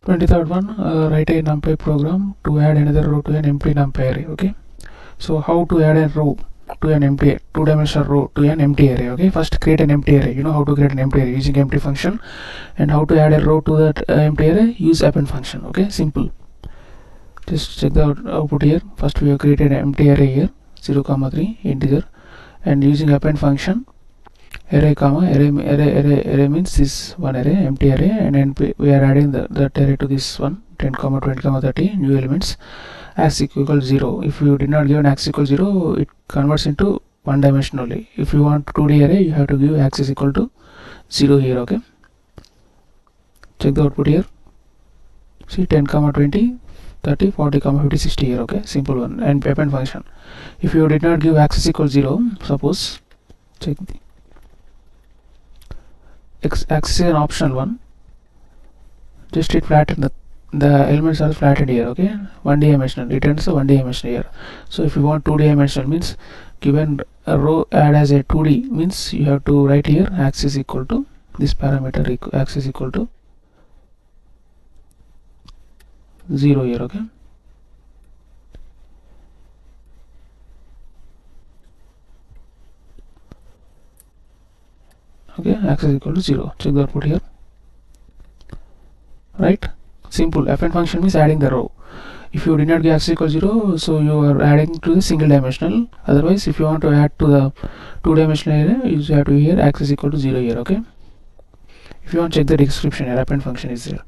23rd one, write a NumPy program to add another row to an empty NumPy array. Okay, so how to add a row to an empty two-dimensional row to an empty array? Okay, first create an empty array. You know how to create an empty array using empty function, and how to add a row to that empty array, use append function. Okay, simple. Just check the output here. First we have created an empty array here, 0, 3 integer, and using append function, array means this one array, empty array, and then we are adding that array to this one, 10, 20, 30 new elements. Axis equals 0. If you did not give an axis equals 0, it converts into one dimension only. If you want 2D array, you have to give axis equal to 0 here. Okay, check the output here. See, 10, 20, 30, 40, 50, 60 here. Okay, simple one. And append function, if you did not give axis equals 0, suppose, check the axis is an optional one, just it flatten the elements are flattened here. Okay, 1D dimensional, it ends the 1D dimension here. So if you want 2D dimensional, means given a row add as a 2D, means you have to write here axis equal to this parameter, axis equal to 0 here. Okay, axis equal to 0. Check the output here. Right, simple. Append function means adding the row. If you did not give axis equal 0, so you are adding to the single dimensional. Otherwise, if you want to add to the two-dimensional array, you have to here axis equal to 0 here. Okay, if you want to check the description here, append function is there.